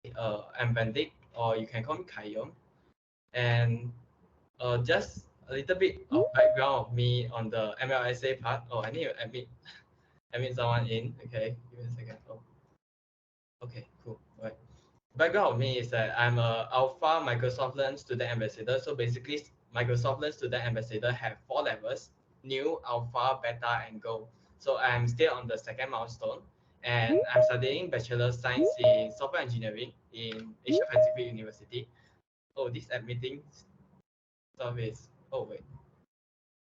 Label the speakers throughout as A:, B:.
A: I'm Bendik, or you can call me Kayom. And just a little bit of background of me on the MLSA part. Oh, I need to admit someone in. Okay, give me a second. Oh, okay, cool. All right. Background of me is that I'm a Alpha Microsoft Learn Student Ambassador. So basically, Microsoft Learn Student Ambassador have 4 levels: New, Alpha, Beta, and Go. So I'm still on the second milestone, and I'm studying Bachelor of Science in Software Engineering in Asia Pacific University. Oh, this admitting stuff is. Oh wait.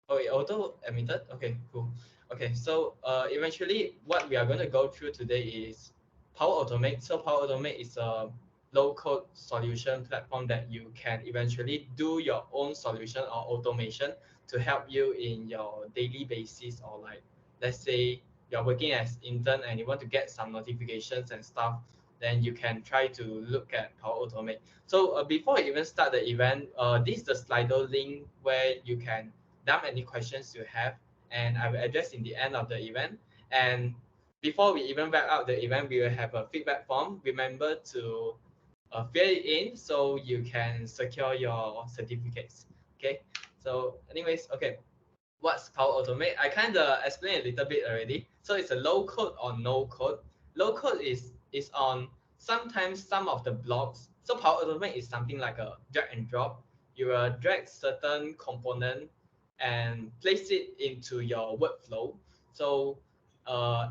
A: Oh, wait, auto admitted. Okay, cool. Okay, so eventually, what we are going to go through today is Power Automate. So Power Automate is a low-code solution platform that you can eventually do your own solution or automation to help you in your daily basis, or like, let's say you're working as intern and you want to get some notifications and stuff, then you can try to look at Power Automate. So before we even start the event, this is the Slido link where you can dump any questions you have, and I will address in the end of the event. And before we even wrap up the event, we will have a feedback form. Remember to fill it in so you can secure your certificates. Okay. So, anyways, okay. What's Power Automate? I kind of explained a little bit already. So it's a low code or no code. Low code is on sometimes some of the blocks. So Power Automate is something like a drag and drop. You will drag certain component and place it into your workflow. So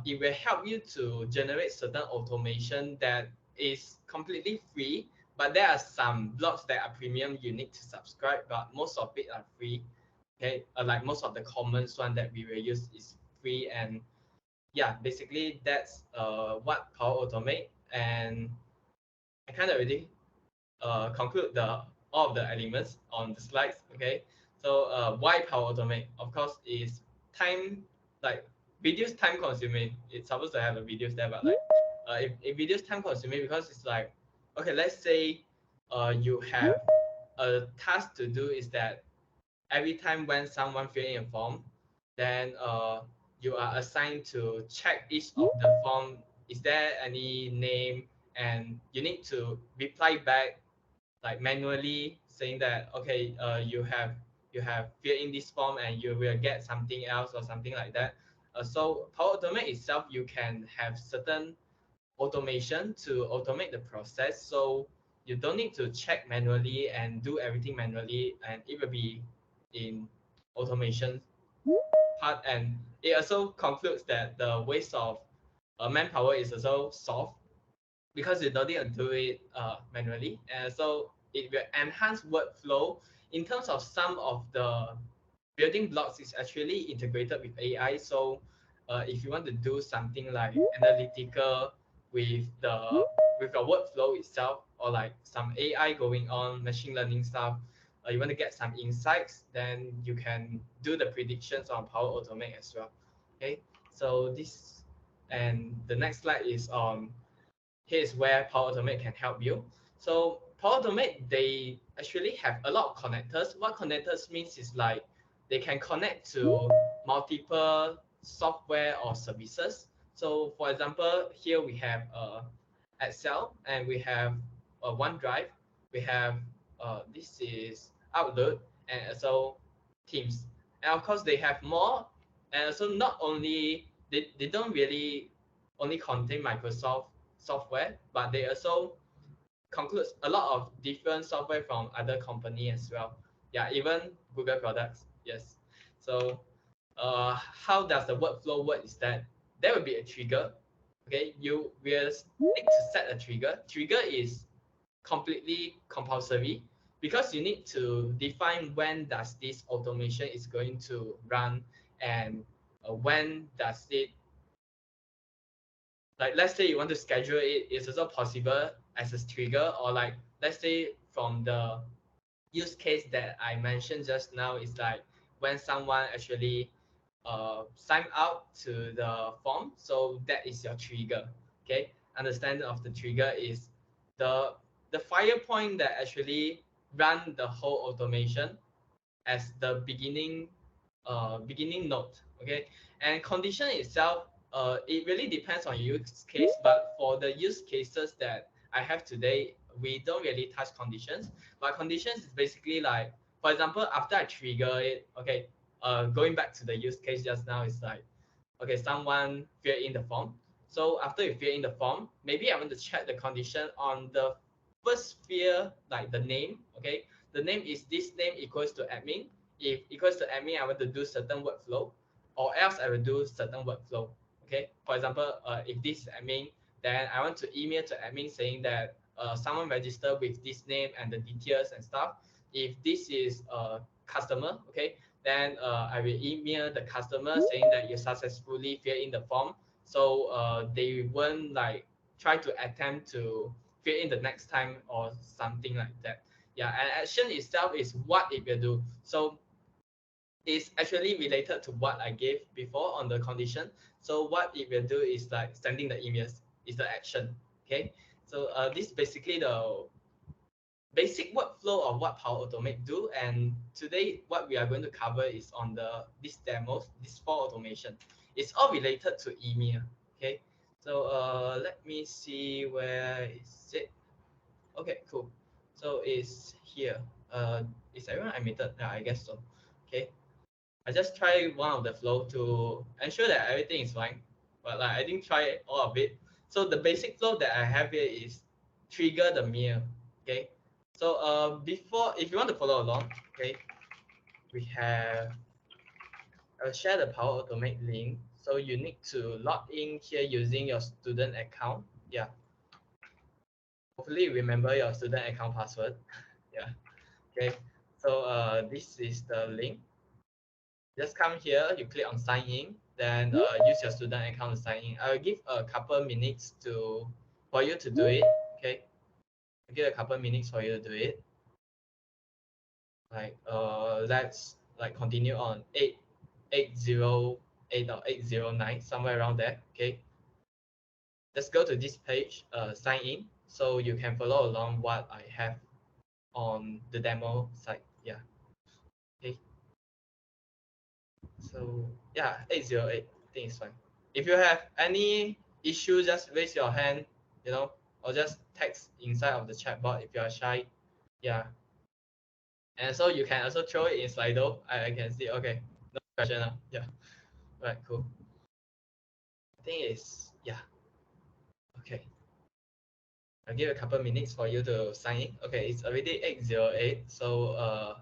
A: it will help you to generate certain automation that is completely free, but there are some blocks that are premium you need to subscribe, but most of it are free. Okay, like most of the common one that we will use is free. And yeah, basically that's what Power Automate. And I kind of already conclude the all of the elements on the slides. Okay, so why Power Automate? Of course, is time, like videos time consuming. It's supposed to have a videos there, but like if videos time consuming, because it's like, okay, let's say you have a task to do, is that every time when someone fill in a form, then you are assigned to check each of the form. Is there any name? And you need to reply back like manually saying that, okay, you have filled in this form and you will get something else or something like that. So Power Automate itself, you can have certain automation to automate the process, so you don't need to check manually and do everything manually, and it will be in automation part. And it also concludes that the waste of manpower is also solved, because you don't need to do it manually. And so it will enhance workflow. In terms of some of the building blocks, is actually integrated with AI. So if you want to do something like analytical with the with your workflow itself, or like some AI going on, machine learning stuff, you want to get some insights, then you can do the predictions on Power Automate as well. Okay, so this, and the next slide is on, here's where Power Automate can help you. So Power Automate, they actually have a lot of connectors. What connectors means is like they can connect to multiple software or services. So for example, here we have Excel, and we have OneDrive, we have this is Outlook, and also Teams. And of course they have more. And also not only they don't really only contain Microsoft software, but they also concludes a lot of different software from other company as well. Yeah, even Google products. Yes. So how does the workflow work is that there will be a trigger. Okay, you will need to set a trigger. Trigger is completely compulsory, because you need to define when does this automation is going to run, and when does it, like let's say you want to schedule it, it's also possible as a trigger. Or like let's say from the use case that I mentioned just now, is like when someone actually sign out to the form, so that is your trigger. Okay, understanding of the trigger is the the fire point that actually run the whole automation as the beginning node. Okay, and condition itself, it really depends on use case, but for the use cases that I have today, we don't really touch conditions, but conditions is basically like, for example, after I trigger it, okay, going back to the use case just now, is like, okay, someone fill in the form. So after you fill in the form, maybe I want to check the condition on the first field, like the name, okay? The name is this name equals to admin. If equals to admin, I want to do certain workflow, or else I will do certain workflow, okay? For example, if this is admin, then I want to email to admin saying that someone registered with this name and the details and stuff. If this is a customer, okay, then I will email the customer saying that you successfully fill in the form, so they won't like try to attempt to fill in the next time or something like that. Yeah, and action itself is what it will do. So it's actually related to what I gave before on the condition. So what it will do is like sending the emails is the action. Okay, so this is basically the basic workflow of what Power Automate do. And today, what we are going to cover is on these demos, this for automation. It's all related to email. Okay, so let me see where is it. Okay, cool. So it's here. Is everyone admitted? Yeah, I guess so. Okay, I just try one of the flow to ensure that everything is fine, but like I didn't try all of it. So the basic flow that I have here is trigger the mail. Okay, so before, if you want to follow along, okay, we have, I'll share the Power Automate link. So you need to log in here using your student account. Yeah, hopefully you remember your student account password. Yeah, okay. So this is the link. Just come here, you click on sign in, then use your student account to sign in. I'll give a couple minutes for you to do it. Okay, I'll give a couple minutes for you to do it. Like let's like continue on 8808 or 809, somewhere around there. Okay, let's go to this page, sign in, so you can follow along what I have on the demo site. Yeah, okay. So yeah, 808, I think it's fine. If you have any issue, just raise your hand, or just text inside of the chat box if you are shy. Yeah. And so you can also throw it in Slido. I can see. Okay, no question now. Yeah. Right, cool. I think it's, yeah. Okay. I'll give a couple minutes for you to sign in. Okay, it's already 808. So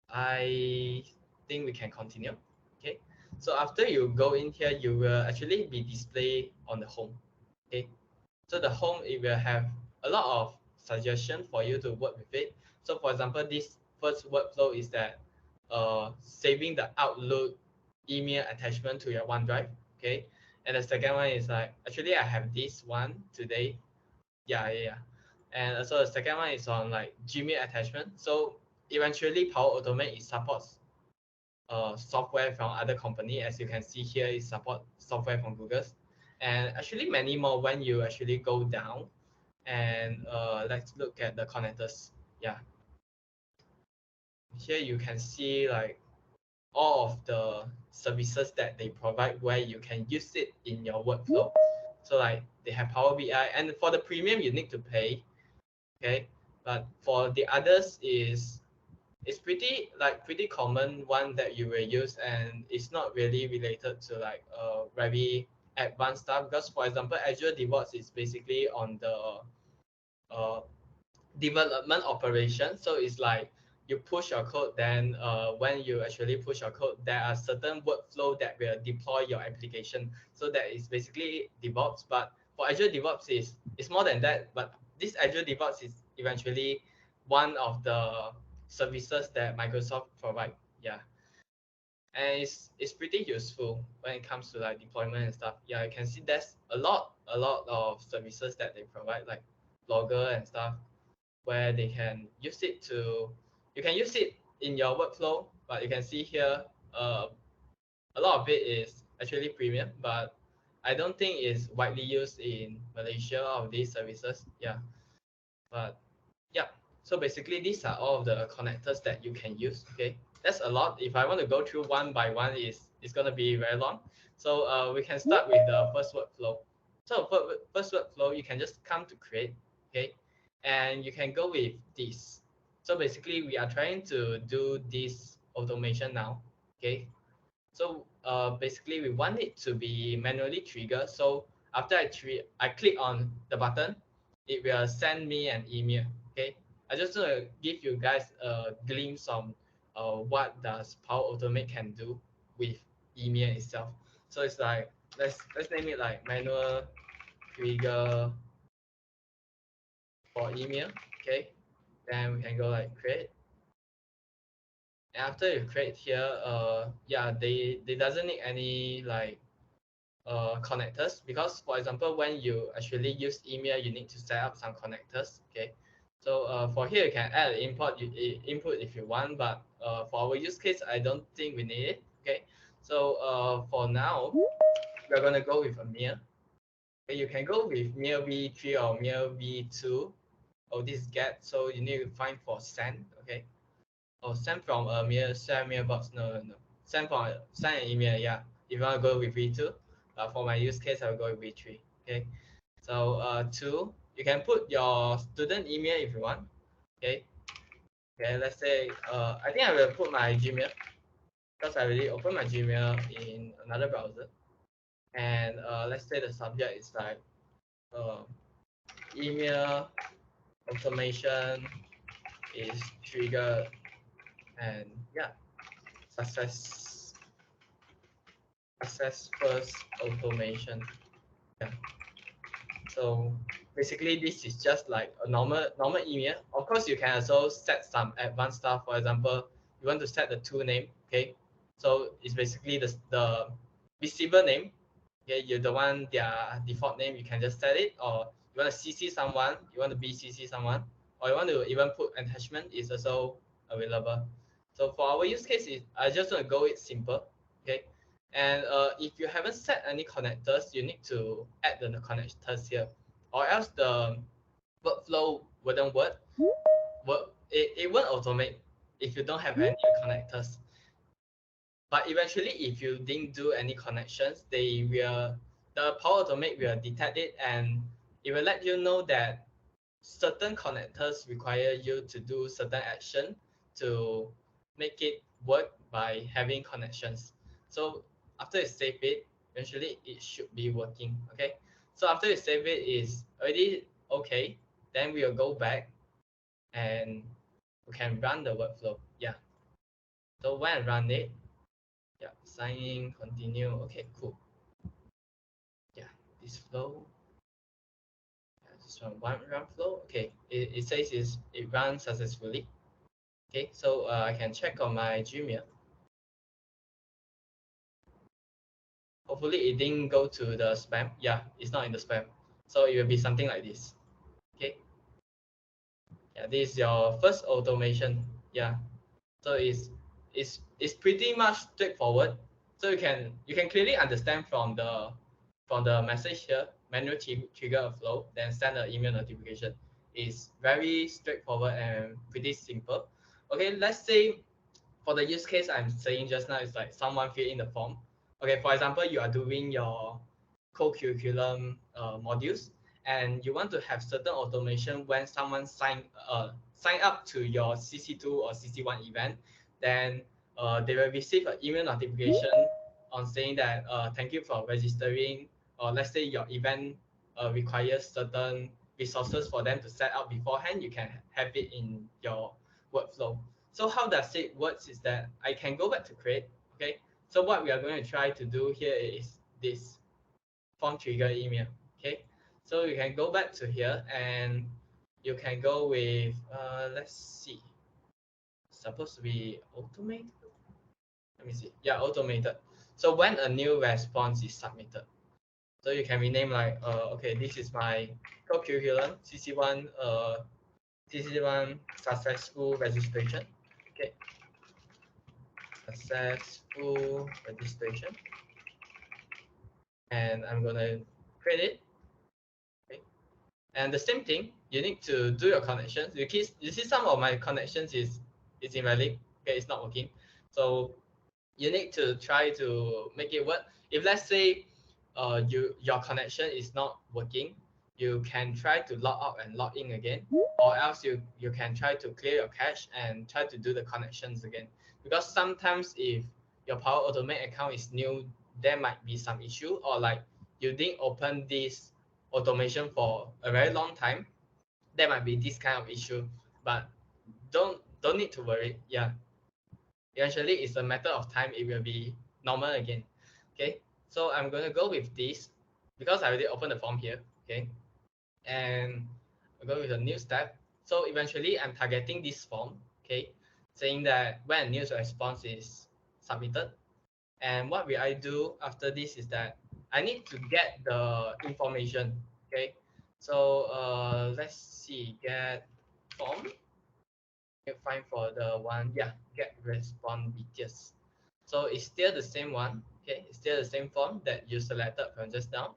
A: I think we can continue. Okay, so after you go in here, you will actually be displayed on the home. Okay, so the home, it will have a lot of suggestion for you to work with it. So for example, this first workflow is that saving the Outlook email attachment to your OneDrive. Okay, and the second one is like, actually I have this one today. Yeah. And also the second one is on like Gmail attachment. So eventually Power Automate, it supports software from other company. As you can see here, it support software from Google, and actually many more when you actually go down. And let's look at the connectors. Yeah, here you can see like all of the services that they provide where you can use it in your workflow. So like they have Power BI, and for the premium you need to pay. Okay, but for the others, it's pretty common one that you will use, and it's not really related to like very advanced stuff. Because for example, Azure DevOps is basically on the uh, development operation. So it's like you push your code, then when you actually push your code, there are certain workflow that will deploy your application. So that is basically DevOps. But for Azure DevOps, it's more than that. But this Azure DevOps is eventually one of the services that Microsoft provide. Yeah, and it's pretty useful when it comes to like deployment and stuff. Yeah, you can see there's a lot of services that they provide, like Logger and stuff, where they can use it to, you can use it in your workflow. But you can see here, a lot of it is actually premium, but I don't think it's widely used in Malaysia of these services. Yeah, but yeah, so basically these are all of the connectors that you can use. Okay, that's a lot. If I want to go through one by one, it's going to be very long. So we can start with the first workflow. So for first workflow, you can just come to create, okay, and you can go with this. So basically, we are trying to do this automation now, okay. So basically, we want it to be manually triggered. So after I click on the button, it will send me an email, okay. I just want to give you guys a glimpse on what does Power Automate can do with email itself. So it's like let's name it like manual trigger for email, okay. Then we can go like create. And after you create here, yeah, they doesn't need any like connectors, because for example, when you actually use email, you need to set up some connectors, okay. So for here, you can add input if you want, but for our use case, I don't think we need it, okay. So for now, we're gonna go with a mail. Okay, you can go with mail v3 or mail v2. Oh, this is get, so you need to find for send, okay. Oh, send from a send mailbox. No. Send an email. Yeah. If you want to go with V2, for my use case, I'll go with V3. Okay. So two, you can put your student email if you want. Okay. Okay. Let's say I think I will put my Gmail, because I already opened my Gmail in another browser. And let's say the subject is like uh, email automation is triggered, and yeah, success access first automation. Yeah. So basically, this is just like a normal email. Of course, you can also set some advanced stuff. For example, you want to set the tool name. Okay. So it's basically the visible name. Okay, you don't want their default name. You can just set it, or you want to CC someone. You want to BCC someone, or you want to even put attachment is also available. So for our use case, I just want to go it simple. Okay. And if you haven't set any connectors, you need to add the connectors here, or else the workflow wouldn't work. It won't automate if you don't have any connectors. But eventually, if you didn't do any connections, the Power Automate will detect it, and it will let you know that certain connectors require you to do certain action to make it work by having connections. So after you save it, eventually it should be working. Okay. So after you save it is already okay, then we'll go back and we can run the workflow. Yeah. So when I run it, yeah, sign in, continue. Okay, cool. Yeah, this flow. Yeah, this one run flow. Okay, it says it runs successfully. Okay, so I can check on my Gmail. Hopefully it didn't go to the spam. Yeah, it's not in the spam. So it will be something like this. Okay. Yeah, this is your first automation. Yeah. So it's pretty much straightforward. So you can clearly understand from the message here, manual trigger a flow, then send an email notification. Is very straightforward and pretty simple. Okay, let's say for the use case I'm saying just now, is like someone fill in the form. Okay, for example, you are doing your co-curriculum modules, and you want to have certain automation when someone sign up to your CC2 or CC1 event, then they will receive an email notification on saying that thank you for registering, or let's say your event requires certain resources for them to set up beforehand, you can have it in your workflow. So how does it works is that I can go back to create. Okay. So what we are going to try to do here is this form trigger email. Okay. So you can go back to here and you can go with let's see. Supposed to be automated. Let me see. Yeah, automated. So when a new response is submitted, so you can rename like okay, this is my co-curriculum CC1 successful registration. Okay. Successful registration, and I'm gonna create it. Okay. And the same thing, you need to do your connections. You see some of my connections is invalid. Okay, it's not working. So you need to try to make it work. If let's say your connection is not working, you can try to log out and log in again, or else you can try to clear your cache and try to do the connections again. Because sometimes if your Power Automate account is new, there might be some issue, or like you didn't open this automation for a very long time, there might be this kind of issue. But don't need to worry. Yeah, eventually it's a matter of time, it will be normal again. Okay, so I'm going to go with this because I already opened the form here. Okay, and I'll go with a new step. So eventually I'm targeting this form. Okay, saying that when a news response is submitted, and what will I do after this is that I need to get the information. Okay, so let's see, get form, find for the one, yeah, get response details. So it's still the same one. Okay, it's still the same form that you selected from just now,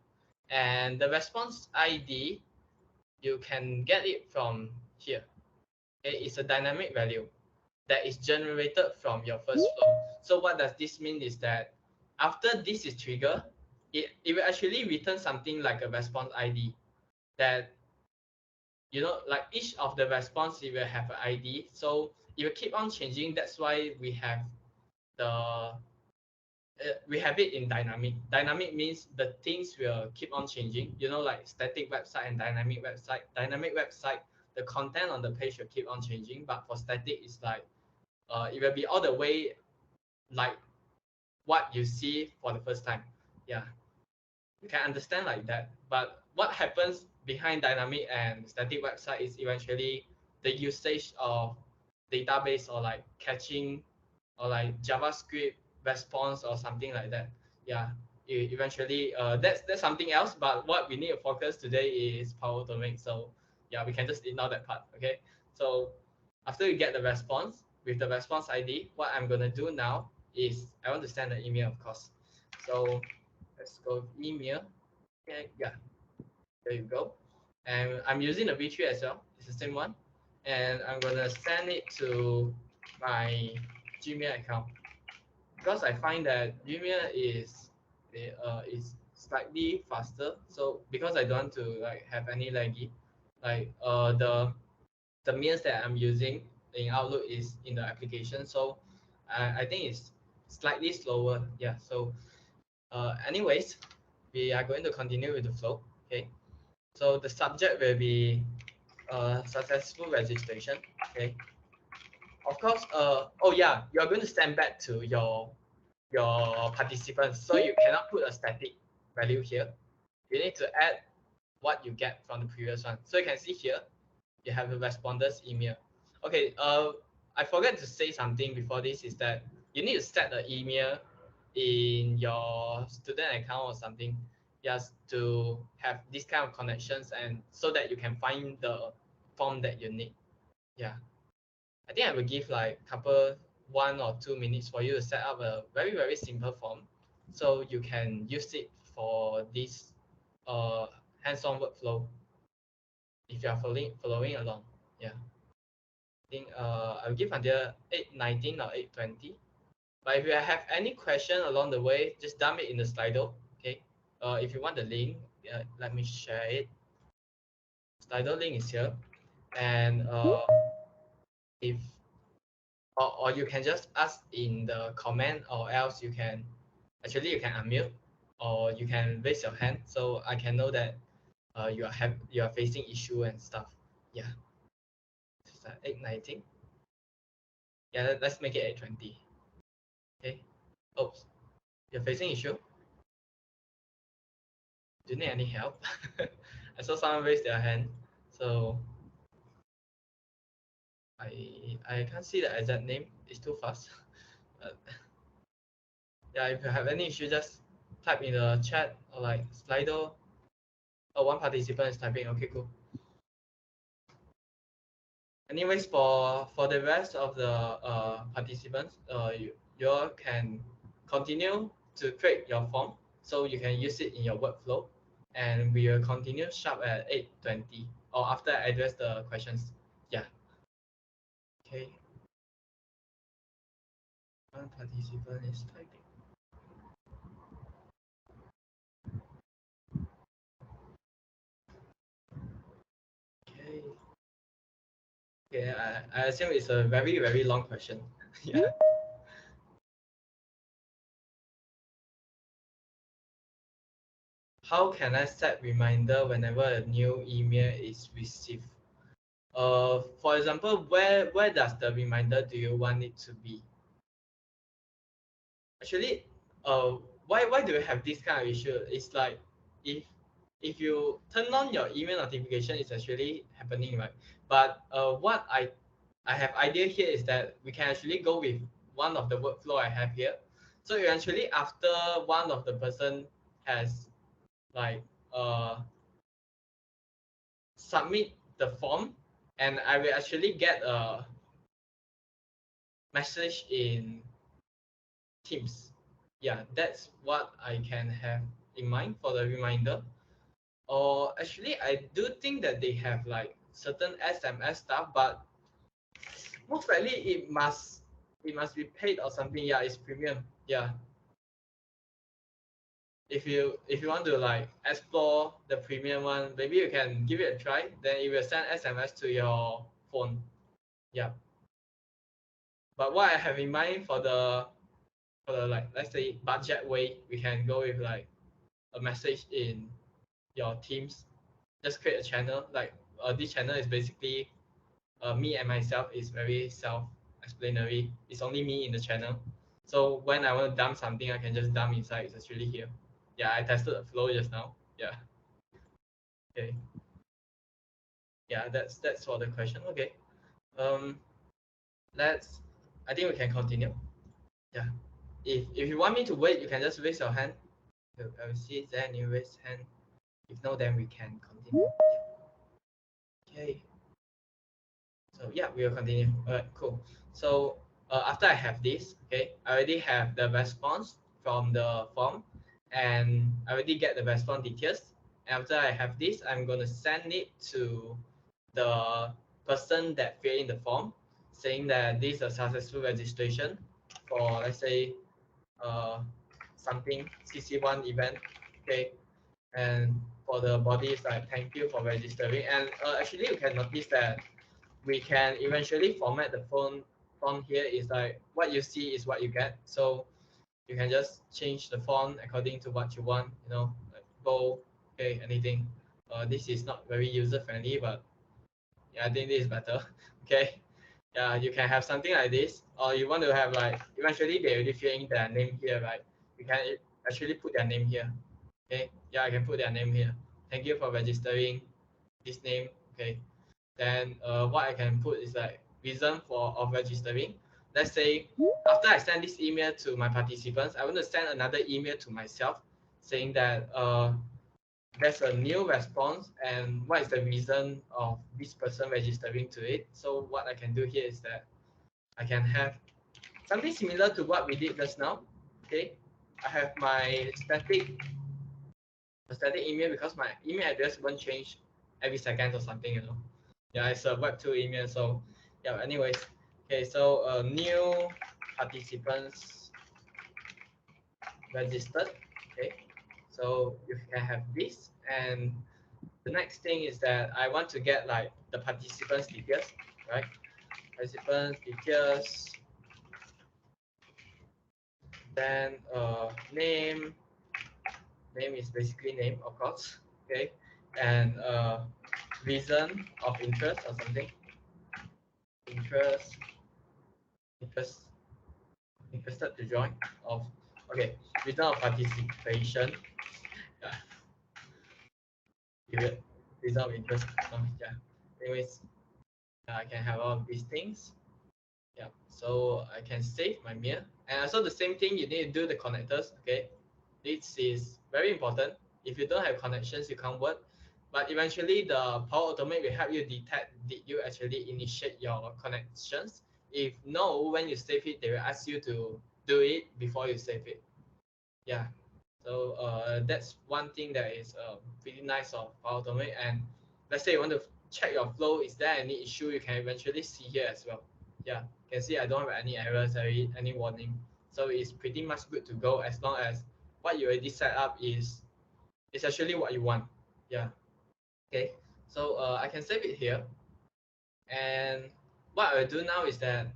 A: and the response ID, you can get it from here. Okay, it's a dynamic value that is generated from your first flow. So what does this mean is that after this is triggered, it will actually return something like a response ID that, like each of the response, it will have an ID. So it will keep on changing. That's why we have it in dynamic. Dynamic means the things will keep on changing. Like static website and dynamic website. Dynamic website, the content on the page will keep on changing, but for static, it's like it will be all the way like what you see for the first time. Yeah, you can understand like that. But what happens behind dynamic and static website is eventually the usage of database, or like catching, or like JavaScript response or something like that. Yeah, eventually that's something else. But what we need to focus today is Power Automate. So yeah, we can just ignore that part. Okay. So after you get the response with the response ID, what I'm gonna do now is I want to send an email, of course. So let's go with email. Okay, yeah, there you go. And I'm using the V3 as well. It's the same one. And I'm gonna send it to my Gmail account, because I find that Gmail is slightly faster. So because I don't want to like have any laggy, like the mails that I'm using in Outlook is in the application. So I think it's slightly slower. Yeah. So anyways, we are going to continue with the flow. Okay. So the subject will be successful registration. Okay. Of course. Oh yeah, you're going to send back to your participants. So you cannot put a static value here. You need to add what you get from the previous one. So you can see here, you have a responders email. Okay, I forgot to say something before this, is that you need to set the email in your student account or something, just to have this kind of connections, and so that you can find the form that you need. Yeah, I think I will give like couple 1 or 2 minutes for you to set up a very very simple form, so you can use it for this hands-on workflow if you are following along. Yeah. Think I'll give until 8:19 or 8:20. But if you have any question along the way, just dump it in the Slido. Okay. If you want the link, let me share it. Slido link is here, and if or you can just ask in the comment, or else you can unmute, or you can raise your hand, so I can know that you are facing issue and stuff. Yeah. It's 8:19. Yeah, let's make it 8:20. Okay. Oops. You're facing issue? Do you need any help? I saw someone raise their hand, so I can't see the exact name. It's too fast. But yeah, if you have any issue, just type in the chat, or like Slido. Oh, one participant is typing. Okay, cool. Anyways, for the rest of the participants, you all can continue to create your form, so you can use it in your workflow, and we will continue sharp at 8:20, or after I address the questions. Yeah. Okay. One participant is typing. Okay, I assume it's a very, very long question. Yeah. How can I set reminder whenever a new email is received? For example, where does the reminder do you want it to be? Actually, uh, why do you have this kind of issue? It's like if if you turn on your email notification, it's actually happening, right? But what I have idea here is that we can actually go with one of the workflow I have here. So eventually, after one of the person has like submit the form, and I will actually get a message in Teams. Yeah, that's what I can have in mind for the reminder. Or actually, I do think that they have like certain SMS stuff, but most likely it must be paid or something. Yeah, it's premium. Yeah, if you want to like explore the premium one, maybe you can give it a try. Then it will send SMS to your phone. Yeah, but what I have in mind for the like let's say budget way, we can go with like a message in your Teams. Just create a channel. Like this channel is basically me and myself, is very self-explanatory. It's only me in the channel. So when I want to dump something, I can just dump inside. It's actually here. Yeah, I tested the flow just now. Yeah. Okay. Yeah, that's for the question. Okay. Um, let's. I think we can continue. Yeah. If you want me to wait, you can just raise your hand. I will see is there any raised hand. If no, then we can continue. Yeah. Okay. So yeah, we will continue. All right, cool. So after I have this, okay, I already have the response from the form, and I already get the response details. And after I have this, I'm going to send it to the person that filled in the form, saying that this is a successful registration for, let's say, uh, something CC1 event, okay. And for the body, it's like thank you for registering. And actually, you can notice that we can eventually format the font here. Is like what you see is what you get. So you can just change the font according to what you want, like bold, okay, anything. This is not very user friendly, but yeah, I think this is better. Okay. Yeah, you can have something like this, or you want to have like eventually they already fill in their name here, right? You can actually put their name here. Okay. Yeah, I can put their name here. Thank you for registering this name. Okay. Then what I can put is like reason for of registering. Let's say after I send this email to my participants, I want to send another email to myself saying that there's a new response and what is the reason of this person registering to it. So what I can do here is that I can have something similar to what we did just now. Okay, I have my static email because my email address won't change every second or something, Yeah, it's a web2 email. So yeah, anyways. Okay, so new participants registered. Okay, so you can have this. And the next thing is that I want to get like the participants details, right? Participants details, then name is basically name, of course. Okay, and reason of interest or something. Interest, interest, interested to join. Of Okay, reason of participation. Yeah, period. Reason of interest. Yeah. Anyways, I can have all of these things. Yeah. So I can save my mail, and also the same thing. You need to do the connectors. Okay, this is very important. If you don't have connections, you can't work. But eventually, the Power Automate will help you detect did you actually initiate your connections. If no, when you save it, they will ask you to do it before you save it. Yeah. So that's one thing that is pretty nice of Power Automate. And let's say you want to check your flow, is there any issue? You can eventually see here as well. Yeah, you can see I don't have any errors, any warning. So it's pretty much good to go as long as what you already set up is actually what you want. Yeah. Okay. So I can save it here, and what I will do now is that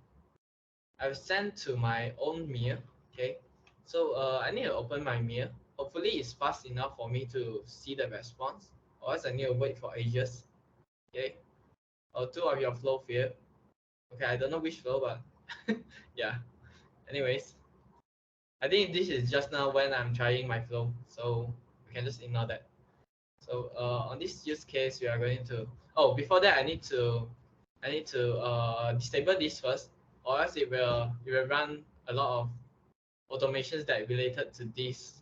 A: I will send to my own mail. Okay, so I need to open my mail. Hopefully it's fast enough for me to see the response, or else I need to wait for ages. Okay, two of your flow failed. Okay, I don't know which flow, but yeah. Anyways, I think this is just now when I'm trying my flow, so we can just ignore that. So on this use case, we are going to. Oh, before that, I need to disable this first, or else it will run a lot of automations that related to this.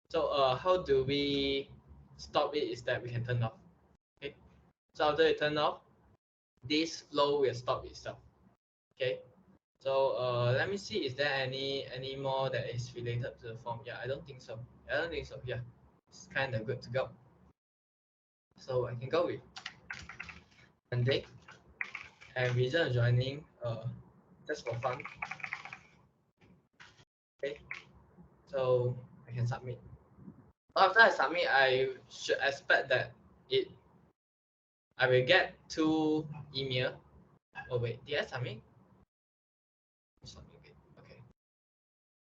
A: So how do we stop it? Is that we can turn off. Okay. So after you turn off, this flow will stop itself. Okay. So let me see. Is there any more that is related to the form? Yeah, I don't think so. I don't think so. Yeah, it's kind of good to go. So I can go with Monday and reason of joining. Just for fun. Okay. So I can submit. After I submit, I should expect that it I will get 2 email. Oh wait, did I submit? Submit. Okay.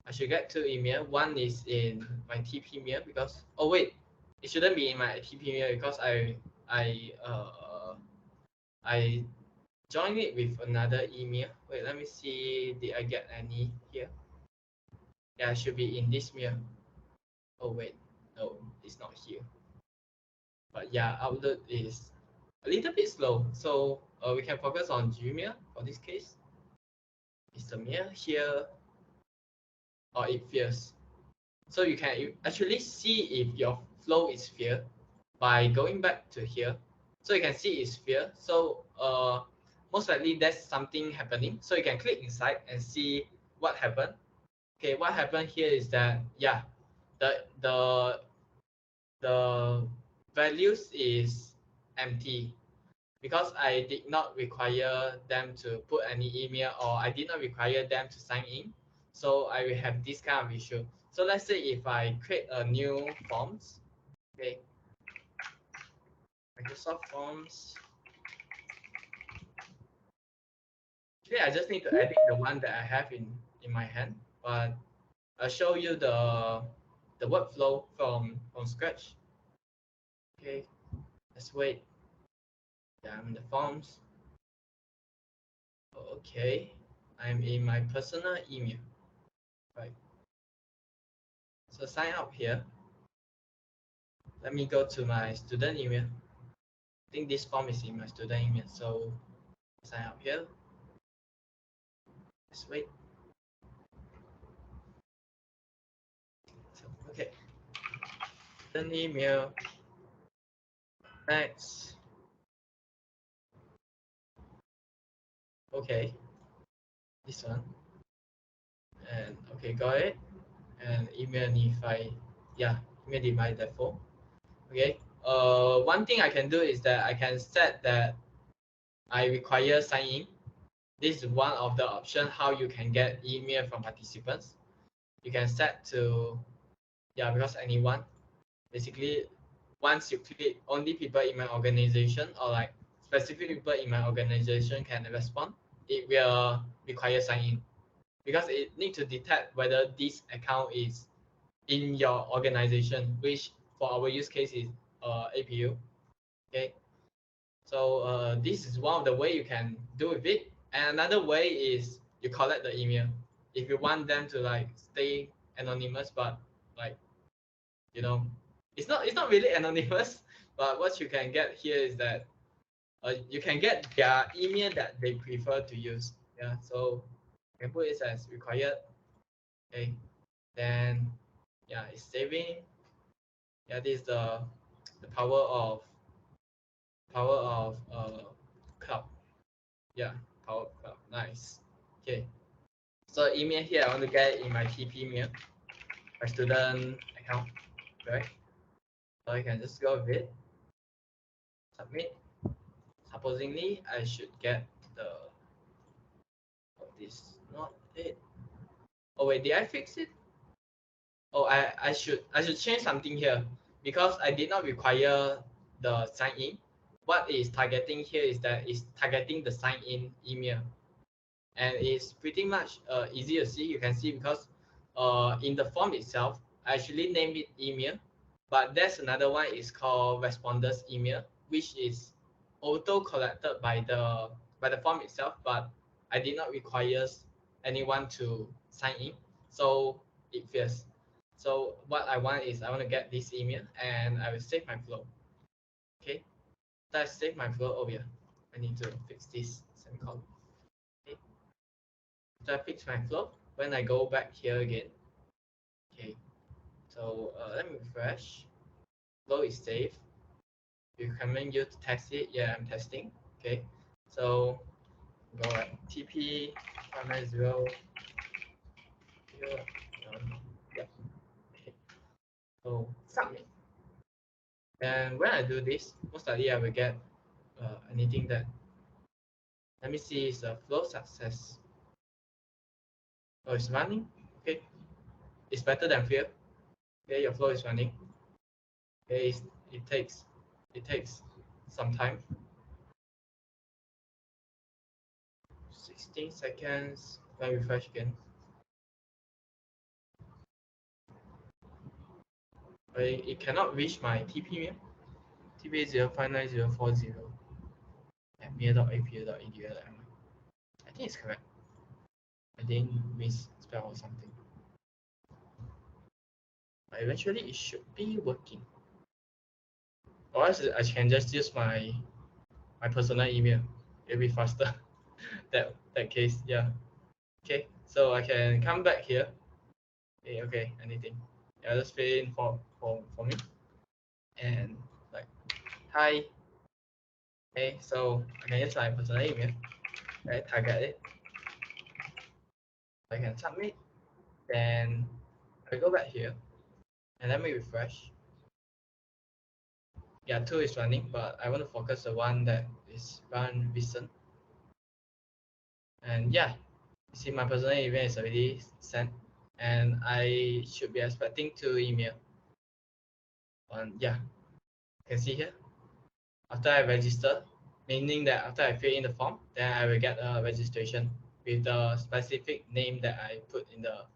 A: I should get 2 email. One is in my TP mail because wait, it shouldn't be in my TP mail because I joined it with another email. Wait, let me see. Did I get any here? Yeah, it should be in this mail. Oh wait, no, it's not here. But yeah, Outlook is a little bit slow, so we can focus on Gmail for this case. Is the mail here or it fails? So you can actually see if your flow is failed by going back to here. So you can see it's failed. So most likely there's something happening. So you can click inside and see what happened. Okay, what happened here is that yeah, the the the values is empty because I did not require them to put any email or I did not require them to sign in. So I will have this kind of issue. So let's say if I create a new forms, okay, Microsoft Forms. Actually, I just need to edit the one that I have in my hand, but I'll show you the workflow from scratch. Okay, let's wait. Yeah, I'm in the forms. Okay, I'm in my personal email. Right. So sign up here. Let me go to my student email. I think this form is in my student email. So sign up here. Let's wait. So, okay. Student email. Next. Okay. This one. And okay, got it. And email Nephi. Yeah, email Nephi default. Okay. One thing I can do is that I can set that I require sign in. This is one of the options how you can get email from participants. You can set to yeah, because anyone basically once you click only people in my organization or like specific people in my organization can respond, it will require sign in because it need to detect whether this account is in your organization, which for our use case is APU. Okay, so this is one of the way you can do with it, and another way is you collect the email if you want them to like stay anonymous, but like you know it's not really anonymous, but what you can get here is that you can get their email that they prefer to use. Yeah, so you can put it as required. Okay, then yeah, it's saving. Yeah, this is the power of cloud. Yeah, power of cloud. Nice. Okay, so email here I want to get in my TP mail, my student account, right? So I can just go with it, submit. Supposingly, I should get the this not it. Oh wait, did I fix it? Oh, I should change something here because I did not require the sign in. what is targeting here is that it's targeting the sign in email, and it's pretty much easy to see. You can see because in the form itself, I actually named it email, but there's another one is called responders email, which is auto collected by the form itself, but I did not require anyone to sign in, so it fails. So what I want is I want to get this email and I will save my flow. Okay, let's save my flow over here. I need to fix this semicolon. Okay, so I fix my flow. When I go back here again, okay, so let me refresh. Flow is saved. You recommend you to test it. Yeah, I'm testing. Okay, so go like TP 590. Yeah. Okay. So submit. And when I do this, most likely I will get anything that. Let me see, is a flow success. Oh, it's running. Okay, it's better than fear. Okay, your flow is running. Okay, it takes some time. 16 seconds. Let me refresh again. It cannot reach my TP. TP 059040 at mir.apa.edu. I think it's correct. I didn't misspell or something. But eventually it should be working. Or else I can just use my personal email. It'll be faster. that case, yeah. Okay, so I can come back here. Okay, anything. Yeah, just fill in for me. And like, hi. Okay, so I can use my personal email. Okay, target it. I can submit. Then I go back here and let me refresh. Yeah, 2 is running, but I want to focus the one that is run recent. And yeah, you see my personal email is already sent, and I should be expecting 2 email. Yeah, you can see here. After I register, meaning that after I fill in the form, then I will get a registration with the specific name that I put in the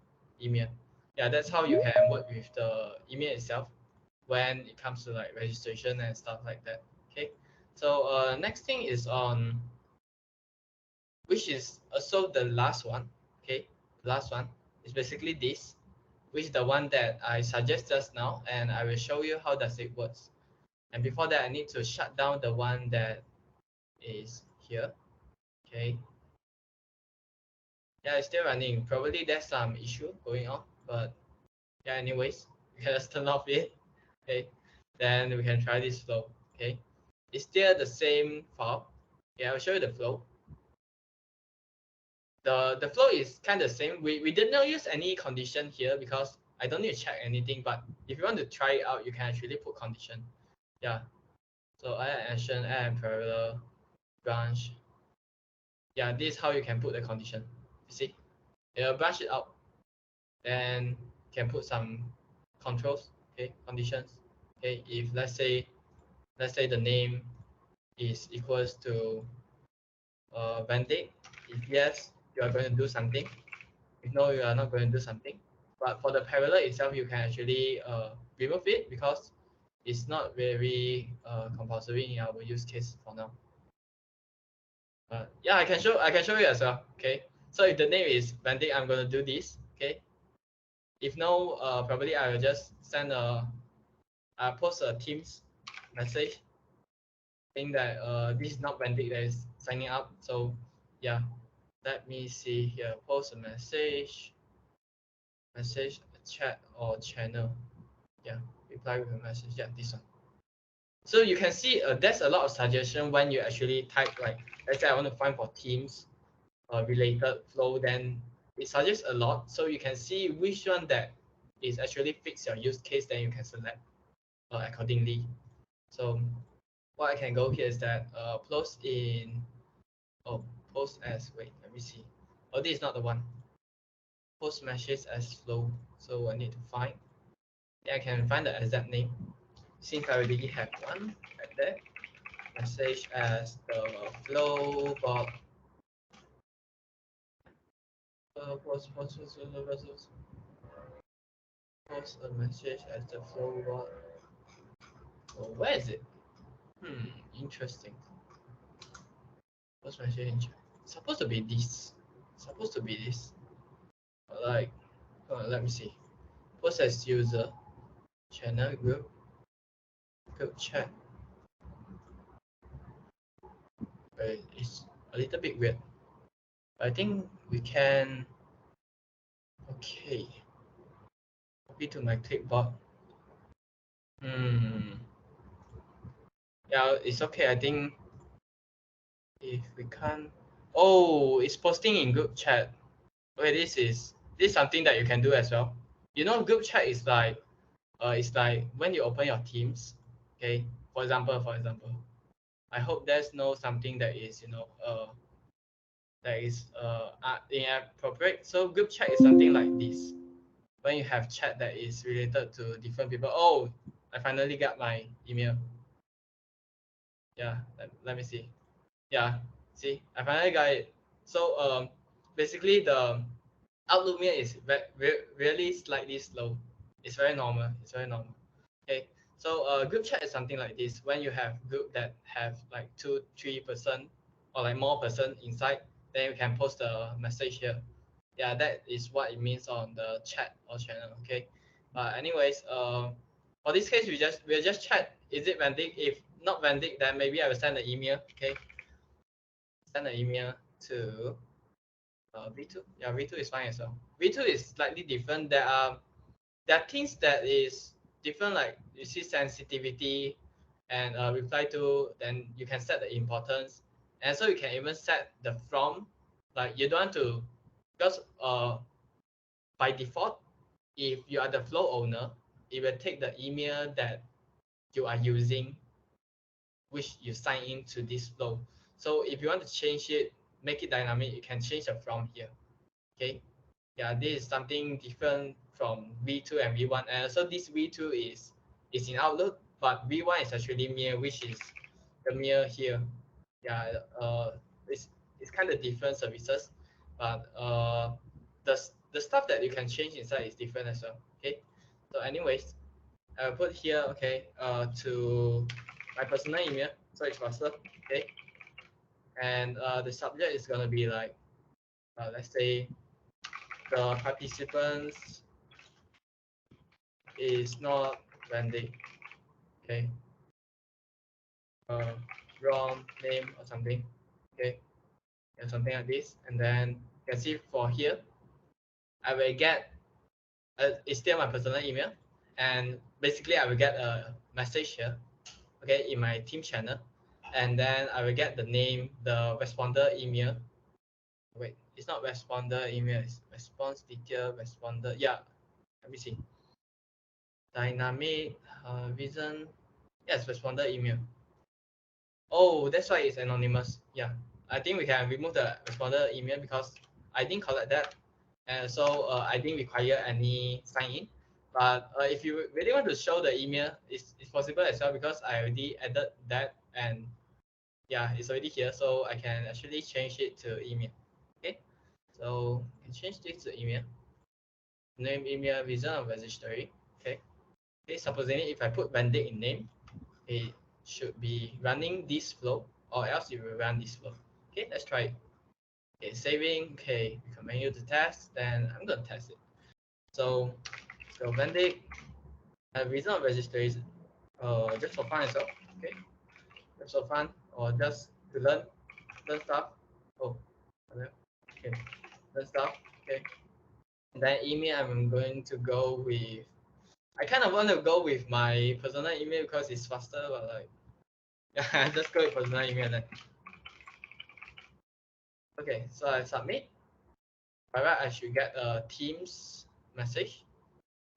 A: email. Yeah, that's how you can work with the email itself when it comes to like registration and stuff like that. Okay, so next thing is on, which is also the last one. Okay, the last one is basically this, which is the one that I suggest just now, and I will show you how does it works. And before that, I need to shut down the one that is here. Okay, yeah, it's still running. Probably there's some issue going on, but yeah, anyways, we can just turn off it. Okay, then we can try this flow. Okay, it's still the same file. Yeah, I'll show you the flow. The flow is kind of the same. We did not use any condition here because I don't need to check anything, but if you want to try it out, you can actually put condition. Yeah, so add action, add parallel branch. Yeah, this is how you can put the condition. You see, it'll branch it out, then can put some controls. Okay, conditions. Okay, if let's say the name is equals to Band-Aid. If yes, you are going to do something. If no, you are not going to do something. But for the parallel itself, you can actually remove it because it's not very compulsory in our use case for now. Yeah, I can show you as well. Okay, so if the name is Band-Aid, I'm going to do this. Okay, if no, probably I will just send post a Teams message saying that this is not Band-Aid that is signing up. So yeah, let me see here. Post a message, chat or channel. Yeah, reply with a message. Yeah, this one. So you can see there's a lot of suggestion when you actually type, like, let's say I want to find for Teams related flow, then it suggests a lot. So you can see which one that is actually fits your use case, then you can select accordingly. So what I can go here is that post in, post as, wait, let me see. Oh, this is not the one. Post message as flow. So I need to find. Yeah, I can find the exact name. Since I already have one right there, message as the flow bot. Post a message as the flow bot. Oh, where is it? Interesting. Post message in chat. Supposed to be this. Supposed to be this. Like, let me see. Post as user, channel, group chat. It's a little bit weird. I think we can. Okay. Copy to my clipboard. Yeah, it's okay. I think if we can't. Oh, it's posting in group chat. Okay, this is something that you can do as well. You know, group chat is like it's like when you open your Teams. Okay, for example, I hope there's no something that is that is inappropriate. So group chat is something like this. When you have chat that is related to different people. Oh, I finally got my email. Yeah, let me see. Yeah, see, I finally got it. So basically the Outlook mail is really slightly slow. It's very normal. It's very normal. Okay. So group chat is something like this. When you have group that have like 2-3 person or like more person inside, then you can post a message here. Yeah, that is what it means on the chat or channel. Okay. But anyways, for this case, we'll just chat. Is it Vendic? If not Vendic, then maybe I will send an email. Okay. Send an email to V2. Yeah, V2 is fine as well. V2 is slightly different. There are things that is different, like you see sensitivity and reply to, then you can set the importance. And so you can even set the from, like you don't want to, because by default, if you are the flow owner, it will take the email that you are using, which you sign into this flow. So if you want to change it, make it dynamic, you can change the from here. Okay. Yeah, this is something different from V2 and V1. And so this V2 is in Outlook, but V1 is actually Mail, which is the Mail here. Yeah, it's kind of different services, but the stuff that you can change inside is different as well. Okay. So anyways, I'll put here, okay, to my personal email, so it's faster. Okay. And the subject is gonna be like let's say the participants is not Wendy. Okay. Wrong name or something. Okay. And something like this. And then you can see for here, I will get it's still my personal email. And basically I will get a message here, okay, in my team channel. And then I will get the name, the responder email. Wait, it's not responder email, it's response detail, responder. Yeah, let me see. Dynamic reason. Yes, responder email. Oh, that's why it's anonymous. Yeah, I think we can remove the responder email because I didn't collect that, and so I didn't require any sign in. But if you really want to show the email, it's possible as well because I already added that, and yeah, it's already here, so I can actually change it to email. Okay, so I can change this to email. Name, email, reason of registry. Okay. Okay, supposedly if I put Vendic in name, it should be running this flow, or else it will run this flow. Okay, let's try it. Okay, saving. Okay, we can menu to test, then I'm gonna test it. So Vendic, reason of registry is just for fun as well. Okay, just for fun, or just to learn stuff. Oh, okay, learn stuff. Okay, and then email, I'm going to go with. I kind of want to go with my personal email because it's faster, but like, yeah, just go with personal email then. Okay, so I submit. By right, I should get a Teams message.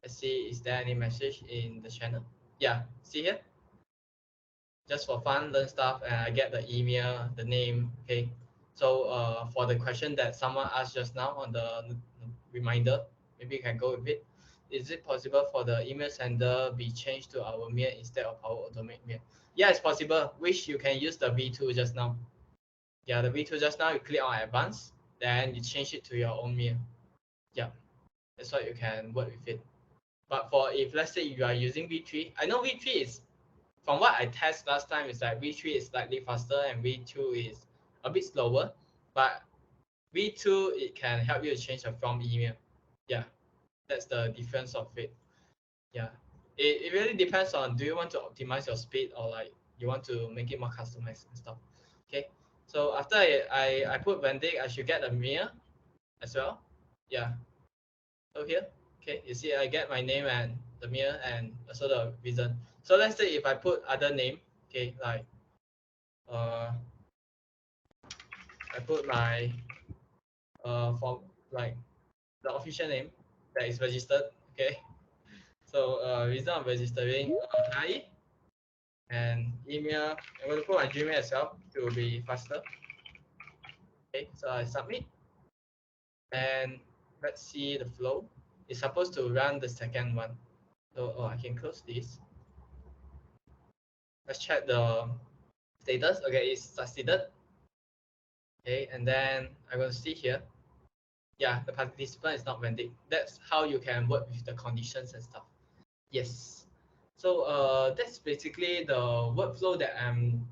A: Let's see, is there any message in the channel? Yeah, see here? Just for fun, learn stuff, and I get the email, the name. Okay, so for the question that someone asked just now on the reminder, maybe you can go with it. Is it possible for the email sender be changed to our mail instead of our automate mail? Yeah, it's possible. Which you can use the V2 just now. Yeah, the V2 just now, you click on advanced, then you change it to your own mirror. Yeah, that's what you can work with it. But for if let's say you are using V3, I know V3 is, from what I test last time, is that V3 is slightly faster and V2 is a bit slower. But V2, it can help you to change the from email. Yeah, that's the difference of it. Yeah, it really depends on, do you want to optimize your speed or like you want to make it more customized and stuff. Okay, so after I put Vendic, I should get a mirror as well. Yeah, so here, okay, you see I get my name and the mirror and also the reason. So let's say if I put other name, okay, like uh I put my for like the official name that is registered. Okay, so reason of registering, hi, and email. I'm going to put my Gmail as well to be faster. Okay, so I submit, and let's see the flow. It's supposed to run the second one. So I can close this. Let's check the status. Okay, it's succeeded. Okay, and then I'm going to see here. Yeah, the participant is not venting. That's how you can work with the conditions and stuff. Yes. So that's basically the workflow that I'm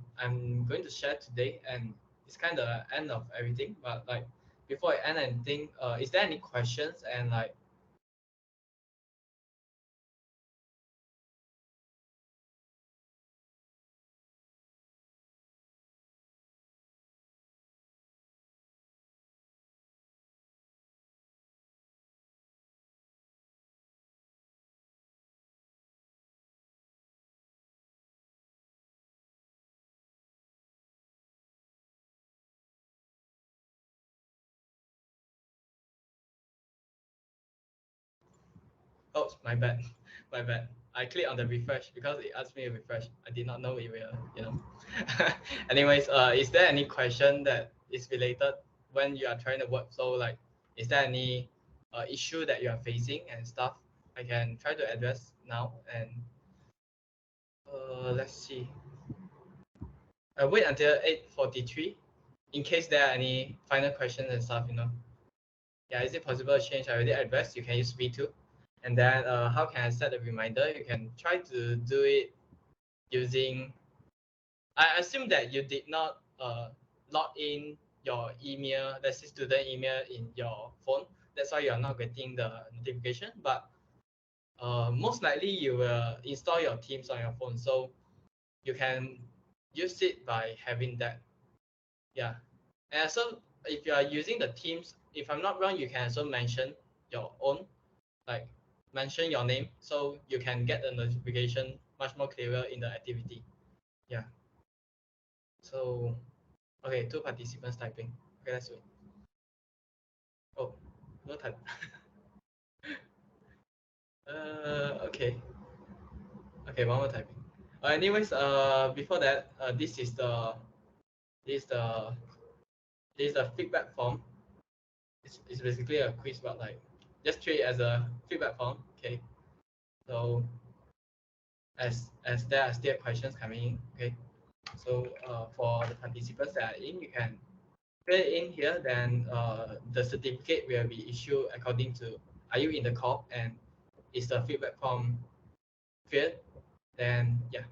A: going to share today, and it's kind of end of everything. But like before I end anything, is there any questions? And like, oh, my bad, my bad. I click on the refresh because it asked me to refresh. I did not know it will. Anyways, is there any question that is related when you are trying to workflow? Like, is there any issue that you are facing and stuff? I can try to address now. And let's see. I wait until 8:43 in case there are any final questions and stuff. Yeah, is it possible to change? I already addressed. You can use V2. And then how can I set a reminder? You can try to do it using, I assume that you did not log in your email, let's say student email in your phone. That's why you're not getting the notification. But most likely you will install your Teams on your phone. So you can use it by having that. Yeah. And so if you are using the Teams, if I'm not wrong, you can also mention your own, like mention your name, so you can get the notification much more clearer in the activity. Yeah. So, okay, two participants typing. Okay, let's wait. Oh, no type. Okay. Okay, one more typing. Anyways, before that, this is the this is the feedback form. It's basically a quiz, but like just treat it as a feedback form. Okay. So as there are still questions coming in. Okay. So for the participants that are in, you can fill it in here. Then the certificate will be issued according to, are you in the call and is the feedback form filled? Then yeah,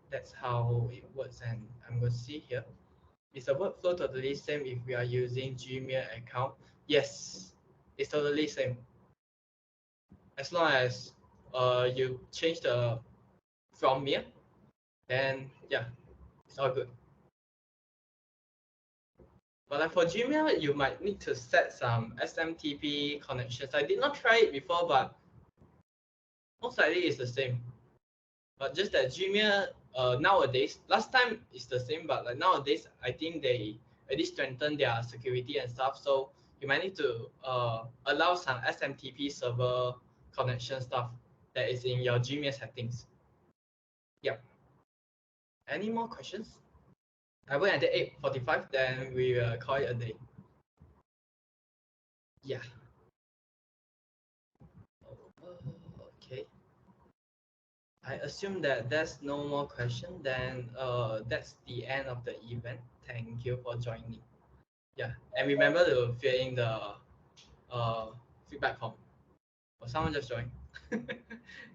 A: that's how it works. And I'm going to see here. Is the workflow totally same if we are using Gmail account? Yes, it's totally same. As long as you change the from mail, then yeah, it's all good. But like for Gmail, you might need to set some SMTP connections. I did not try it before, but most likely it's the same. But just that Gmail nowadays, last time it's the same, but like nowadays, I think they already strengthen their security and stuff. So you might need to allow some SMTP server connection stuff that is in your Gmail settings. Yep. Any more questions? I wait until 8:45, then we will call it a day. Yeah. Okay. I assume that there's no more question. Then that's the end of the event. Thank you for joining. Yeah, and remember to fill in the uh, feedback form. Oh, someone just joined.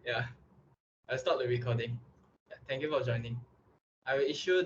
A: Yeah, I'll stop the recording. Yeah, thank you for joining. I will issue the